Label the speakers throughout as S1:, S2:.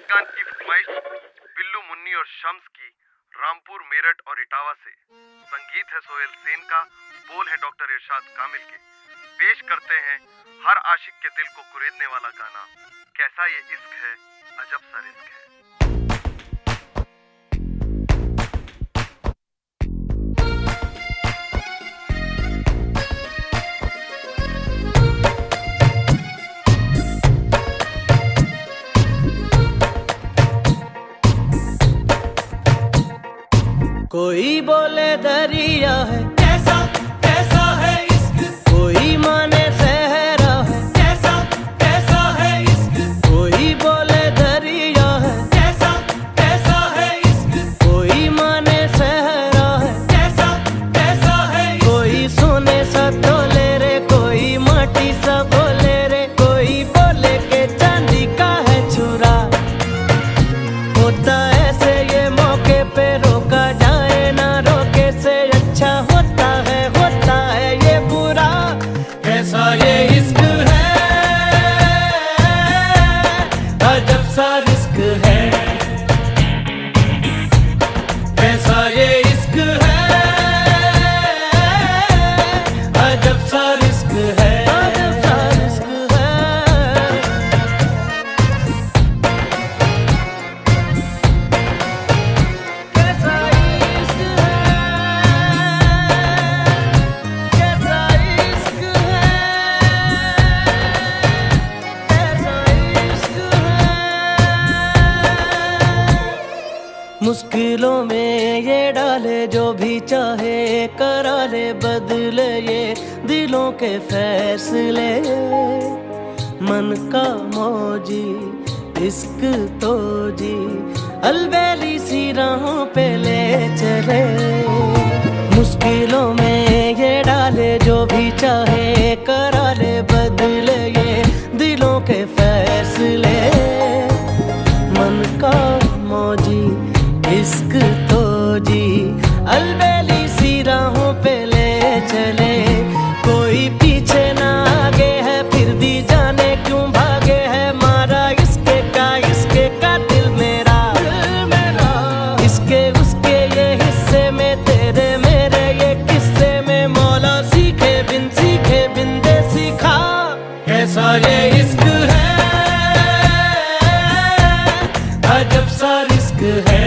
S1: खान की फरमाइश बिल्लू मुन्नी और शम्स की रामपुर, मेरठ और इटावा से। संगीत है सोहेल सेन का, बोल है डॉक्टर इरशाद कामिल के। पेश करते हैं हर आशिक के दिल को कुरेदने वाला गाना, कैसा ये इश्क है, अजब सा रिस्क है।
S2: कोई बोले दरिया है,
S3: कैसा कैसा है इश्क,
S2: कोई माने सहरा है,
S3: कैसा कैसा है इश्क,
S2: कोई बोले दरिया है,
S3: कैसा कैसा है इश्क,
S2: कोई माने सहरा है,
S3: कैसा कैसा है इश्क,
S2: कोई सोने सा तोले रे, कोई माटी सा बोले रे, कोई बोले के चांदी का है छुरा। होता ऐसे ये मौके पे रोका जाए ना, रोके से अच्छा होता है ये बुरा।
S3: कैसा ये इश्क है, अजब सा रिस्क है, कैसा ये इश्क है, अजब सा रिस्क है,
S2: अजब सा रिस्क है। कैसा इश्क है, कैसा इश्क है, कैसा इश्क है। मुश्किलों में ये डाले जो भी चाहे, करा ले बदले ये दिलों के फैसले। मन का मौजी इश्क तो जी, अलबेली सी राहों पे ले चले। मुश्किलों में ये डाले जो भी चाहे, करा ले बदले ये दिलों के फैसले। मन का मौजी इश्क तो जी, अलबेली सी राहों पे ले चले। कोई पीछे ना आगे है, फिर भी जाने क्यों भागे है, मारा इसके का दिल मेरा। इसके उसके ये हिस्से में, तेरे मेरे ये किस्से में, मौला सीखे बिन दे सीखा।
S3: कैसा ये इश्क है, अजब सा रिस्क है,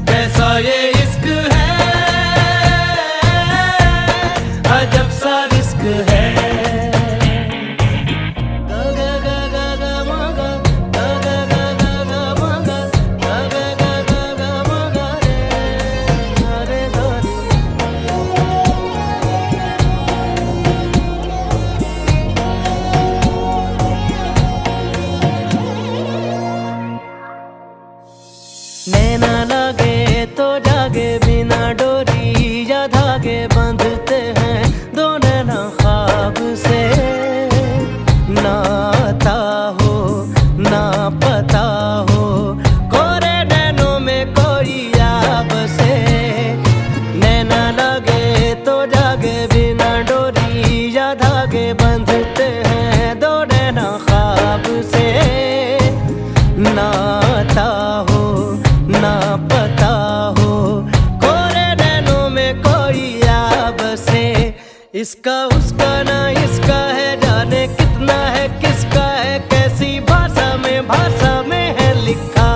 S3: कैसा ये इश्क है, अजब सा रिस्क है।
S2: नैना लागे तो जागे, बिना डोरी या धागे बंधते हैं दो नैना ख्वाब से। ना आता हो ना पता हो, कोरे नैनों में कोई याब से। नैना लागे तो जागे, बिना डोरी या धागे बंधते हैं दो नैना ख्वाब से। ना आता हो ना पता हो, कोरे नैनों में कोई याब से। इसका उसका ना इसका है, जाने कितना है किसका है, कैसी भाषा में है लिखा।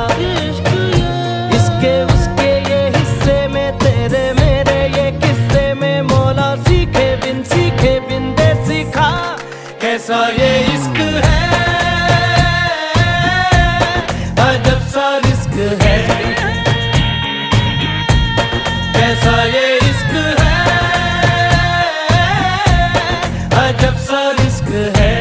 S2: इसके उसके ये हिस्से में, तेरे मेरे ये किस्से में, मौला सीखे बिन दे सीखा।
S3: कैसा ये इश्क है, अजब सा रिस्क है, कैसा ये इश्क है, अजब सा रिस्क है।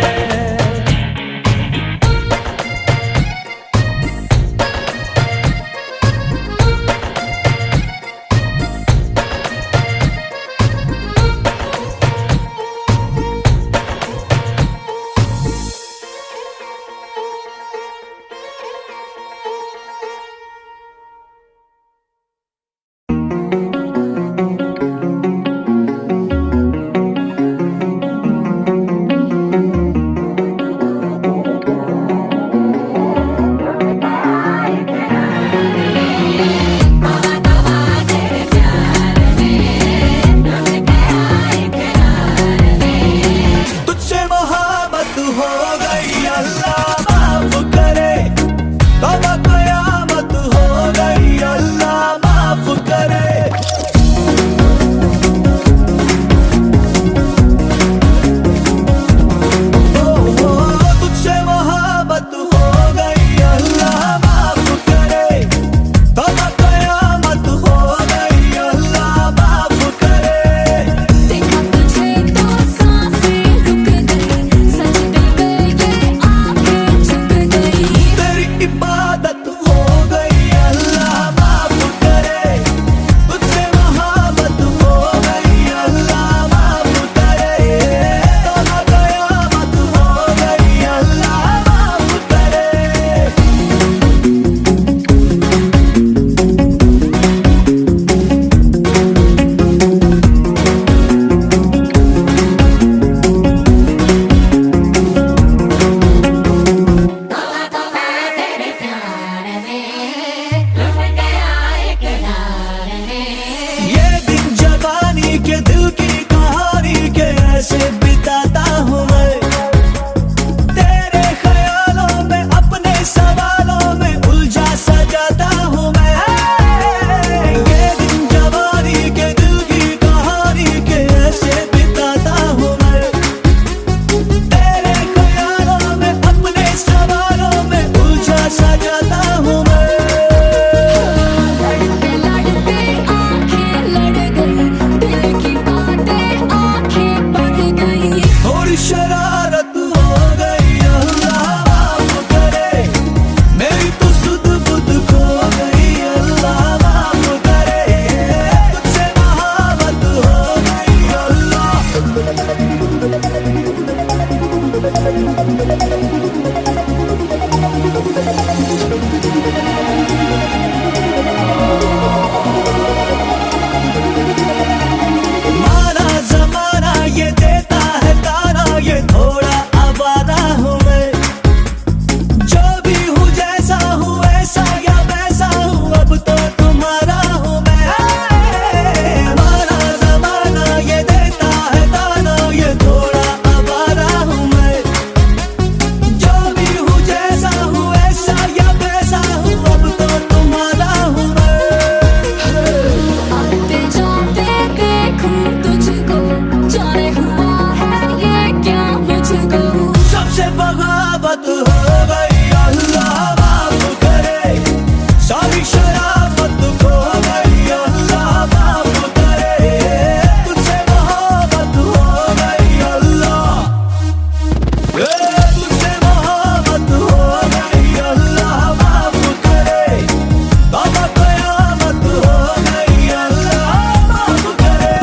S2: सबसे बगावत हो गई, अल्लाह माफ करे। सारी शराफत खो गई, अल्लाह माफ करे। तुझसे मोहब्बत हो गई अल्लाह, तुझसे मोहब्बत हो गई, अल्लाह माफ करे। बाबा कयामत हो गई, अल्लाह माफ करे।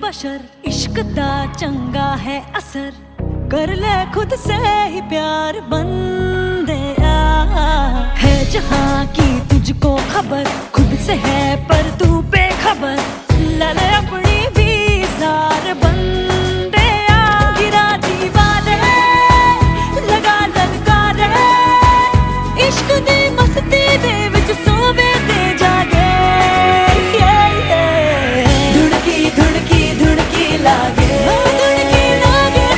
S4: बशर इश्क दा चंगा है असर, कर ले खुद से ही प्यार बंदे है जहाँ की तुझको खबर, खुद से है पर तू बेखबर। ले ले अपनी भी सार बंदे गिरा दीवारे, लगा ललकारे, इश्क दी मस्ती दे विच सोवे ते जागे। लागे धुड़की लागे,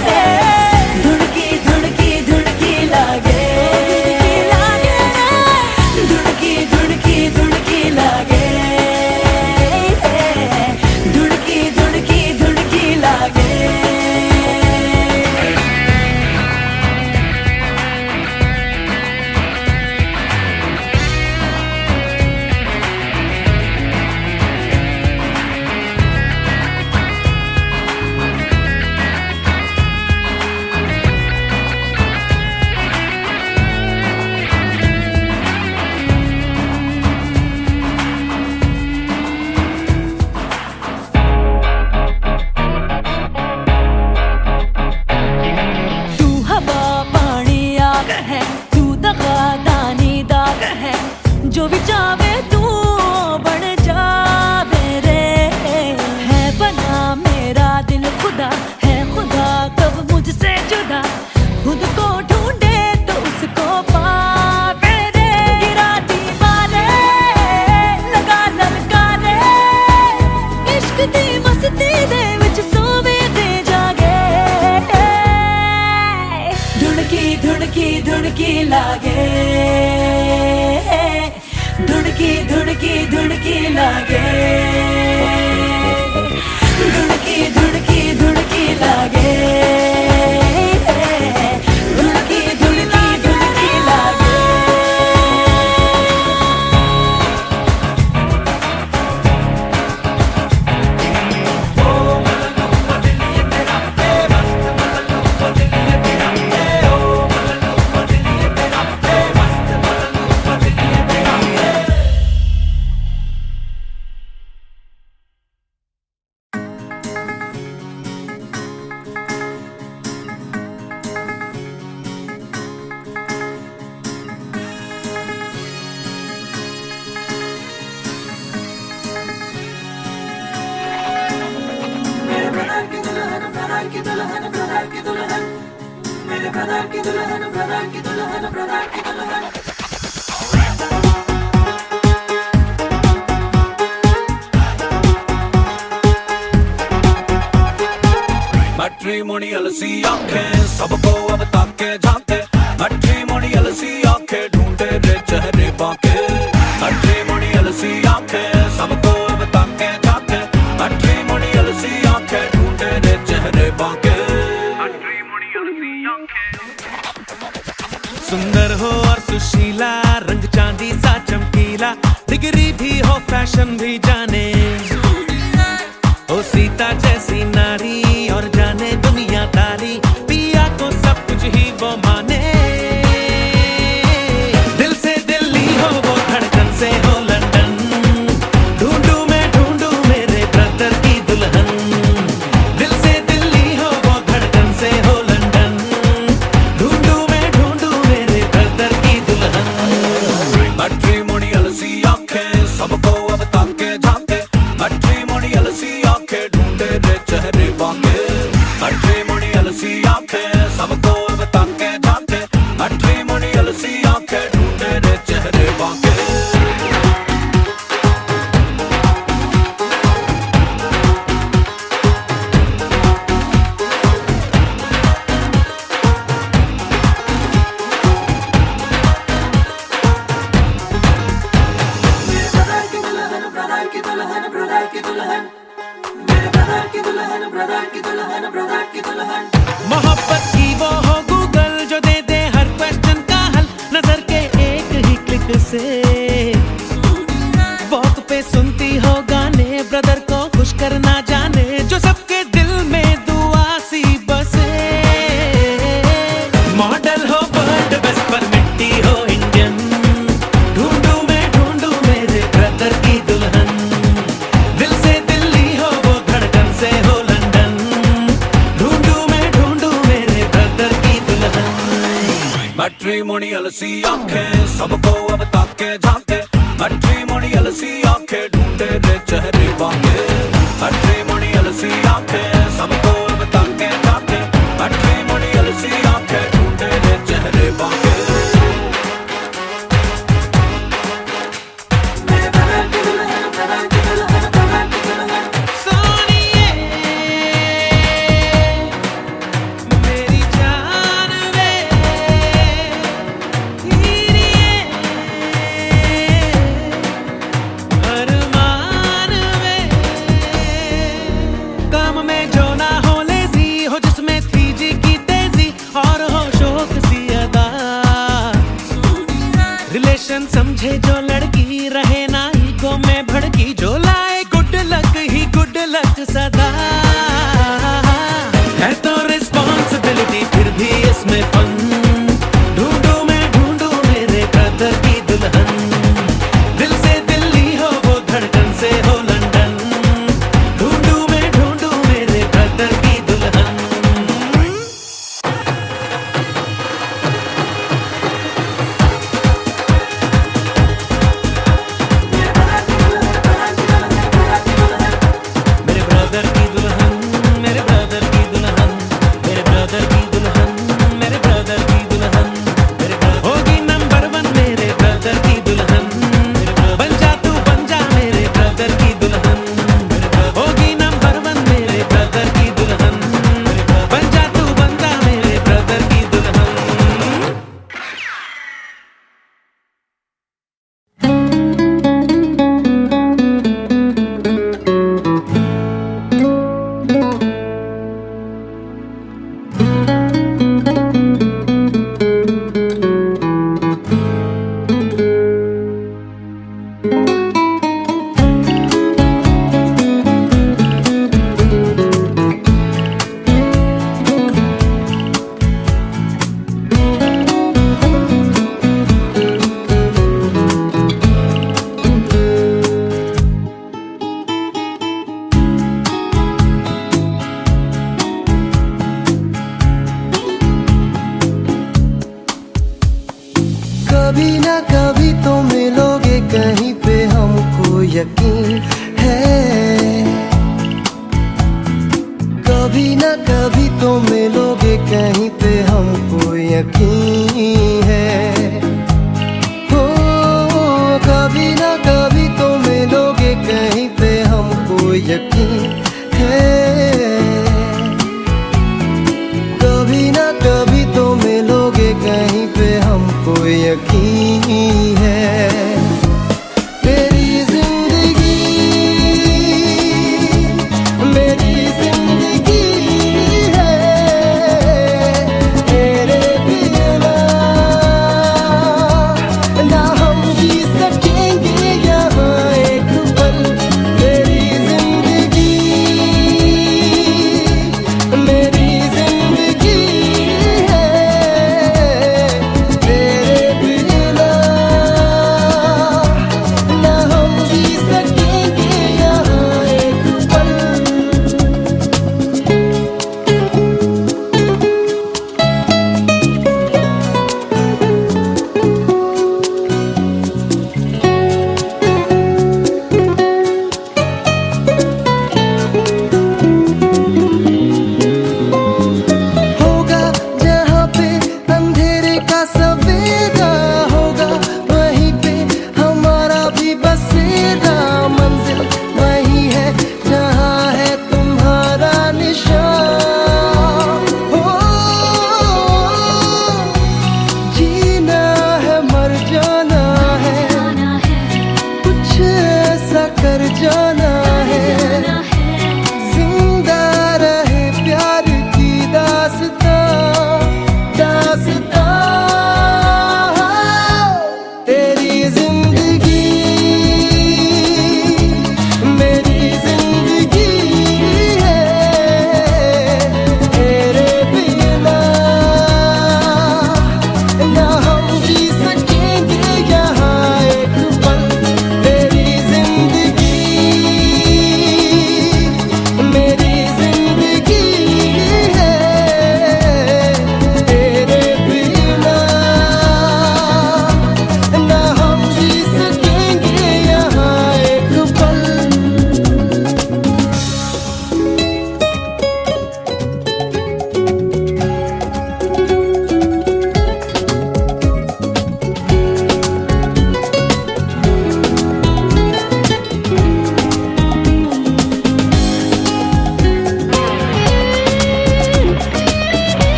S4: धुड़की धुड़की धुड़की लागे, धुड़की धुड़की धुड़की लागे, धुड़की धुड़की धुड़की लागे। जो भी चाहे तू बन जावे रे, है बना मेरा दिल खुदा, है खुदा कब मुझसे जुदा, खुद को ढूंढे तो उसको पावे रे। गिरा दीवारे, लगा ललकारे, इश्क दी मस्ती दे विच सोवे ते जागे। धुड़की धुड़की धुड़की लागे, धुड़की धुड़की धुड़की लागे, धुड़की धुड़की धुड़की लागे, धुड़की धुड़की धुड़की लागे।
S2: ब्रदर की दुल्हन, ब्रदर की दुल्हन, मेरे ब्रदर की दुल्हन, ब्रदर की दुल्हन, ब्रदर की दुल्हन।
S3: मैट्रिमोनियल सी आंखें सबको अब ताके झांके, मैट्रिमोनियल सी आंखें ढूंढे रे चेहरे बाके, मैट्रिमोनियल सी आंखें सबको अब ताके झांके, मैट्रिमोनियल सी आंखें ढूंढे रे चेहरे बाके, मैट्रिमोनियल सी आंखें।
S2: सुंदर हो और सुशीला, रंग चांदी सा चमकीला, डिग्री भी हो फैशन भी जाने, ओ सीता जैसी नारी और जाने दुनियादारी, पिया को सब कुछ ही वो माने। दिल से दिल्ली हो वो धड़कन से हो लंदन, ढूंढू मैं ढूंढू मेरे ब्रदर की दुल्हन। दिल से दिल्ली हो वो धड़कन से हो लंदन, ढूंढू मैं ढूंढू मेरे ब्रदर की दुल्हन।
S3: मैट्रिमोनियल सी आंखें सबको अब ताके झांके, मैट्रिमोनियल सी आंखें ढूंढे रे चेहरे बाके, मैट्रिमोनियल सी आंखें सबको अब ताके झांके, मैट्रिमोनियल सी आंखें ढूंढे रे चेहरे बाके।
S2: ब्रदर की दुल्हन, ब्रदर की दुल्हन, मेरे ब्रदर की दुल्हन, ब्रदर की दुल्हन, ब्रदर की दुल्हन। मोहब्बत की वो हो गूगल जो दे दे हर क्वेश्चन का हल, नजर के एक ही क्लिक से। वॉक पे सुनती हो गाने, ब्रदर को खुश करना जाने, जो सबके दिल में दुआ सी बसे। मॉडल हो वर्ल्ड बेस्ट पर मिट्टी हो इंडियन, ढूंढू मैं ढूंढू मेरे ब्रदर की दुल्हन। दिल से दिल्ली हो वो धड़कन से हो लंदन, ढूंढू मैं ढूंढू मेरे ब्रदर की दुल्हन।
S3: मैट्रिमोनियल सी आंखें सबको अब ताके झांके, मैट्रिमोनियल सी आंखें ढूंढे रे चेहरे बाके, मैट्रिमोनियल सी आंखें सबको अब ताके झांके, मैट्रिमोनियल सी आंखें ढूंढे रे चेहरे बाके।
S2: मेरे ब्रदर की दुल्हन, ब्रदर की दुल्हन, ब्रदर की दुल्हन। सोनिए मेरी जान वे, हीरिए अरमान वे, काम में जो ना हो लेजी, हो जिसमें 3G की तेजी और हो शौक सी अदा। रिलेशन समझे जो लड़की, रहे ना ईगो में भड़की, जो लाए गुड लक ही गुड लक सदा। है तो रिस्पॉन्सिबिलिटी फिर भी इसमें फन, ढूंढू मैं ढूंढू मेरे ब्रदर की दुल्हन। दिल से दिल्ली हो वो धड़कन से हो लंदन, ढूंढू मैं ढूंढू मेरे ब्रदर की दुल्हन। मेरे ब्रदर की दुल्हन, मेरे ब्रदर की दुल्हन, मेरे ब्रदर की दुल्हन, मेरे ब्रदर की दुल्हन, मेरे ब्रदर होगी नंबर 1 मेरे ब्रदर की दुल्हन। बन जा तू बन जा मेरे ब्रदर की दुल्हन, होगी नंबर 1 मेरे ब्रदर की दुल्हन। बन जा तू बन जा मेरे ब्रदर की दुल्हन। कभी ना कभी तो मिलोगे कहीं पे, हमको यकीन है। कभी ना कभी तो मिलोगे कहीं पे, हमको यकीन है। हो कभी ना कभी तो मिलोगे कहीं पे, हमको यकीन है। कभी ना कभी तो मिलोगे कहीं पे, हमको यकीन है।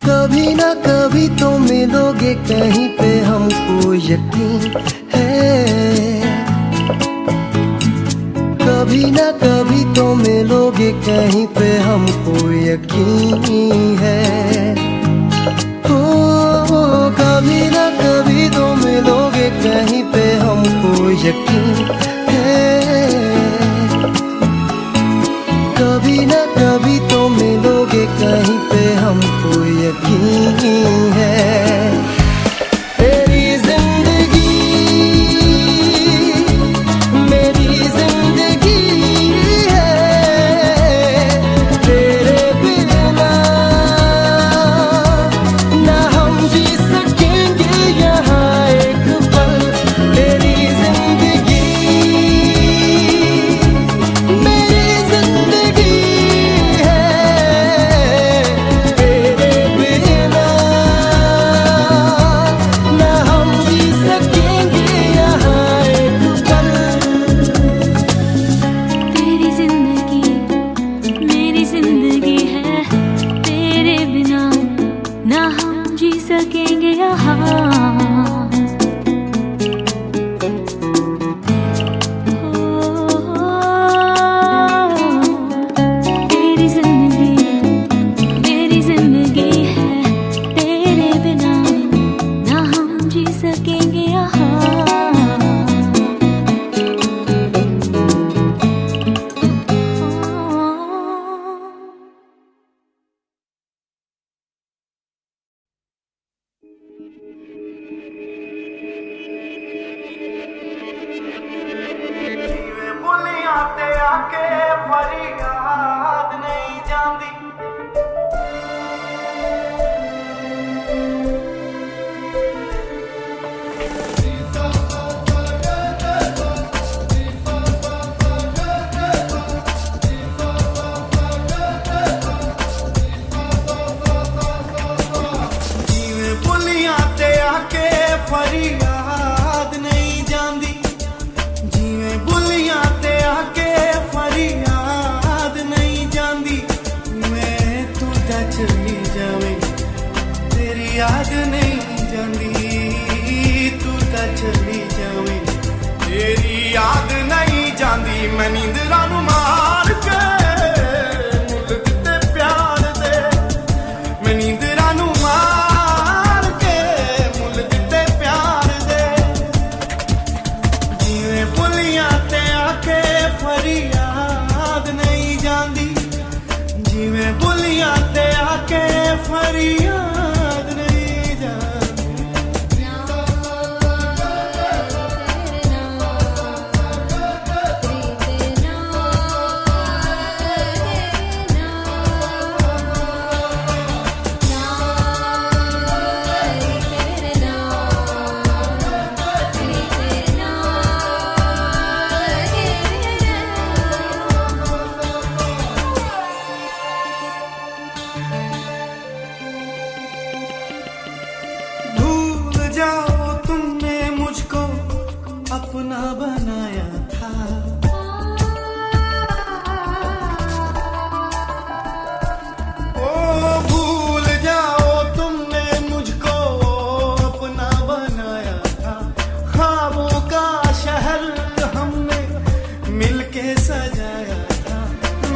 S2: कभी ना कभी तो मिलोगे कहीं पे, हमको यकीन है। कभी ना कभी तो मिलोगे कहीं पे, हमको यकीन है। हो कभी ना कभी तो मिलोगे कहीं पे, हमको यकीन है। कभी ना कभी तो मिलोगे कहीं पे, हमको यकीन है। तेरी जिंदगी मेरी जिंदगी है, तेरे बिना ना हम जी सकेंगे यहाँ एक पल। तेरी जिंदगी मेरी जिंदगी ਬੋਲੀਆਂ ਤੇ ਆ ਕੇ ਫਰਿਆਦ ਨਹੀਂ ਜਾਂਦੀ ਜਿਵੇਂ ਬੋਲੀਆਂ ਤੇ ਆ ਕੇ ਫਰਿਆਦ ਨਹੀਂ ਜਾਂਦੀ ਜਿਵੇਂ ਬੁੱਲੀਆਂ ਤੇ ਆ ਕੇ ਫਰਿਆਦ ਨਹੀਂ ਜਾਂਦੀ ਮੈਂ ਤੂੰ ਤਾਂ ਚਲੀ ਜਾਵੇਂ ਤੇਰੀ ਯਾਦ ਨਹੀਂ ਜਾਂਦੀ ਤੂੰ ਤਾਂ ਚਲੀ ਜਾਵੇਂ ਤੇਰੀ ਯਾਦ ਨਹੀਂ ਜਾਂਦੀ ਮੈਂ ਨੀਂਦਰਾਂ ਨੂੰ ਮਾਰ ਕੇ ਮੁੱਲ ਦਿੱਤੇ ਪਿਆਰ ਦੇ ਮੈਂ ਨੀਂਦਰਾਂ ਨੂੰ ਮਾਰ ਕੇ ਮੁੱਲ ਦਿੱਤੇ ਪਿਆਰ ਦੇ ਜਿਵੇਂ ਬੁੱਲੀਆਂ ਤੇ ਆ ਕੇ ਫਰਿਆਦ ਨਹੀਂ ਜਾਂਦੀ ਜਿਵੇਂ ਬੁੱਲੀਆਂ ਤੇ ਆ ਕੇ ਫਰਿਆਦ ਨਹੀਂ ਜਾਂਦੀ भूल जाओ तुमने मुझको अपना बनाया था ओ भूल जाओ तुमने मुझको अपना बनाया था ख्वाबों का शहर हमने मिलके सजाया था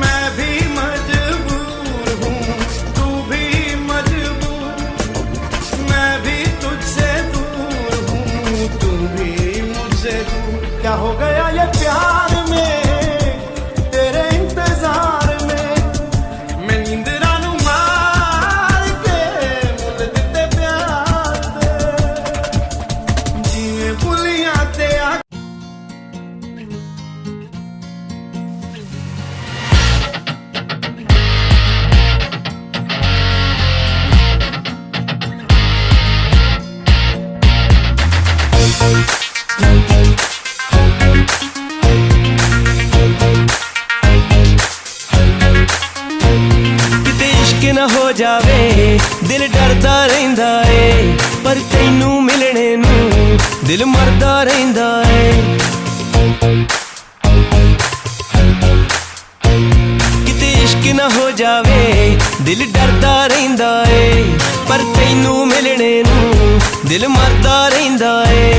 S2: मैं भी मजबूर हूँ तू भी मजबूर मैं भी तुझसे दूर हूँ तू भी मुझसे दूर क्या हो गया ये प्यार में तेरे इंतजार में मैं नींदरां नूं मार के मुੱਲ ਦਿੱਤੇ ਪਿਆਰ ਦੇ ਜਿਵੇਂ ਬੁੱਲੀਆਂ ਤੇ ਆ
S5: ਕਿਤੇ ਇਸ਼ਕ ਨਾ ਹੋ ਜਾਵੇ ਦਿਲ ਡਰਦਾ ਰਹਿੰਦਾ ਏ ਪਰ ਤੈਨੂੰ ਮਿਲਣੇ ਨੂੰ ਦਿਲ ਮਰਦਾ ਰਹਿੰਦਾ ਏ ਕਿਤੇ ਇਸ਼ਕ ਨਾ ਹੋ ਜਾਵੇ ਦਿਲ ਡਰਦਾ ਰਹਿੰਦਾ ਏ ਪਰ ਤੈਨੂੰ ਮਿਲਣੇ ਨੂੰ ਦਿਲ ਮਰਦਾ ਰਹਿੰਦਾ ਏ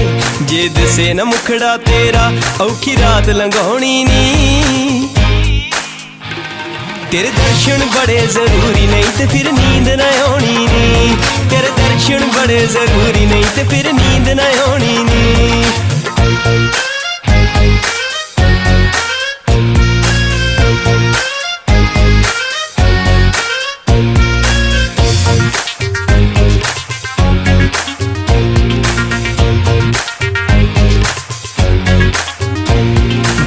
S5: ਜੇ ਦਿਸੇ ਨਾ ਮੁਖੜਾ ਤੇਰਾ ਔਖੀ ਰਾਤ ਲੰਘਾਉਣੀ ਨੀ तेरे दर्शन बड़े जरूरी नहीं ते फिर नींद न आनी नी तेरे दर्शन बड़े जरूरी नहीं ते फिर नींद न आनी नी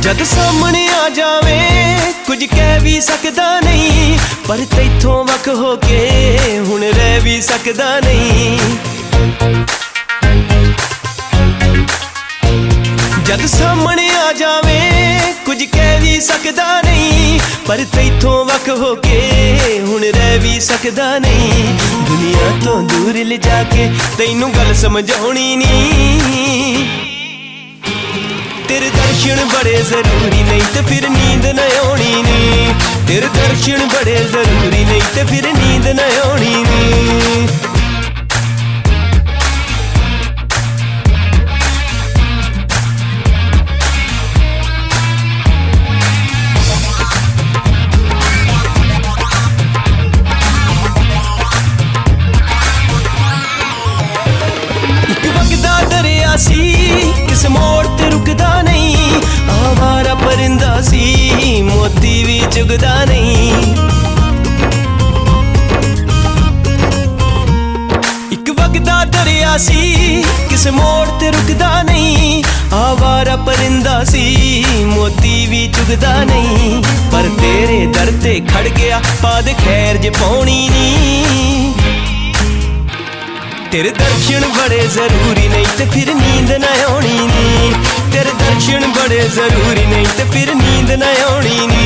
S5: जद सामने आ जावे कुछ कह भी सकदा नहीं पर तैथों वख हो के हुण रह भी सकदा नहीं जद सामने आ जावे कुछ कह भी सकदा नहीं पर तैथों वख हो के हुण रह भी सकदा नहीं दुनिया तो दूर ले जाके तैनू गल समझाउणी नहीं तेरे दर्शन बड़े जरूरी नहीं ते फिर नींद न आनी नी तेरे दर्शन बड़े जरूरी नहीं ते फिर नींद न आनी नी सी किस मोड़ ते रुकदा नहीं आवारा परिंदा सी मोती भी चुगदा नहीं एक वगदा दरिया सी, किस मोड़ ते रुकदा नहीं। आवारा परिंदा सी, मोती भी चुगदा नहीं। पर तेरे दर ते खड़ गया, पाद खैर जे पाउणी नहीं। तेरे दर्शन बड़े जरूरी नहीं ते फिर नींद न आउणी नी। तेरे दर्शन बड़े जरूरी नहीं ते फिर नींद न आउणी नी।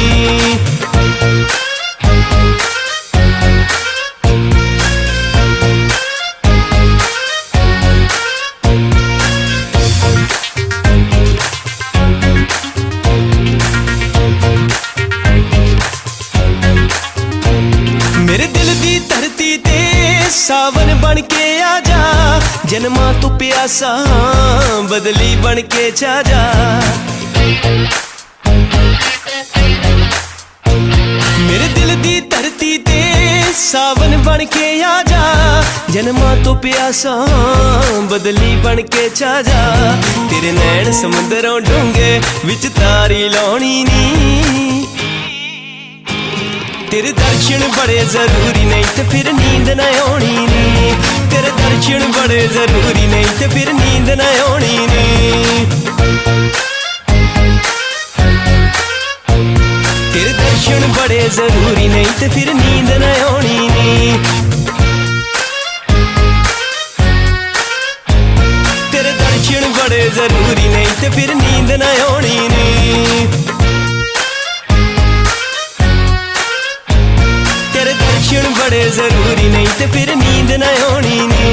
S5: मेरे दिल दी धरती ते सावन बन के आ जा। जन्मा तू प्यासा बदली बन के छा जा। मेरे दिल दी धरती ते सावन बन के आ जा। जन्मा तो प्यासा बदली बन के छा जा। तेरे नैन समुंदरों डूंगे विच तारी लाउणी नी। तेरे दर्शन बड़े जरूरी नहीं ते फिर नींद न आउणी नी। तेरे दर्शन बड़े जरूरी नहीं ते फिर नींद न आउणी नी। तेरे दर्शन बड़े जरूरी नहीं ते फिर नींद न आउणी नी। तेरे दर्शन बड़े जरूरी नहीं ते फिर नींद न आउणी नी। तेरे दर्शन बड़े जरूरी नहीं ते फिर नींद न आउणी नी।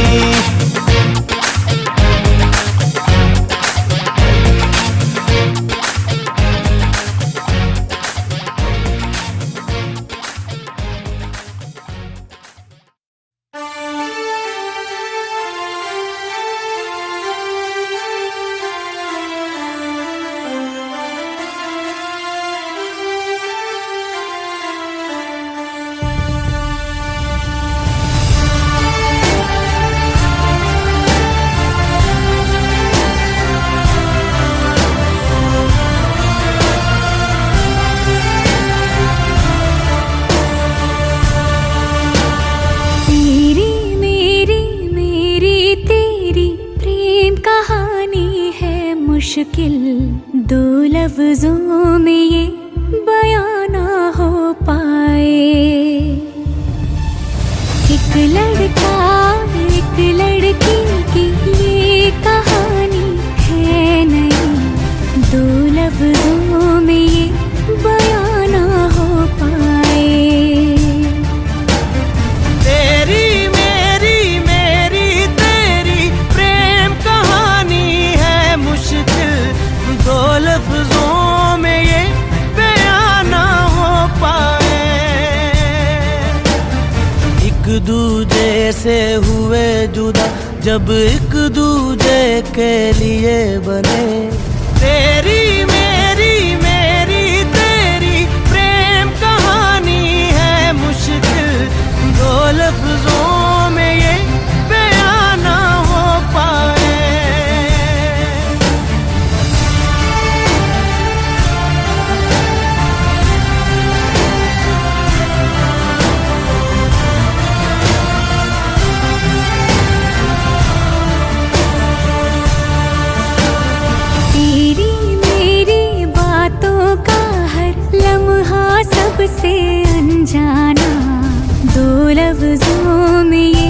S4: मुश्किल दो लफ्जों में ये बयां ना हो पाए। एक लड़का एक लड़की की ये कहानी है नहीं। दो लफ्जों में ये बयां ना हो पाए।
S5: तेरी मेरी मेरी तेरी प्रेम कहानी है मुश्किल। दो लफ्जों में ये बयां ना हो पाए। एक दूजे से हुए जुदा जब एक दूजे के लिए बने। तेरी मेरी मेरी तेरी प्रेम कहानी है मुश्किल। दो लफ्जों में ये बयां ना हो पाए।
S4: तेरी मेरी बातों का हर लम्हा सबसे अनजाना। दो लफ्जों में ये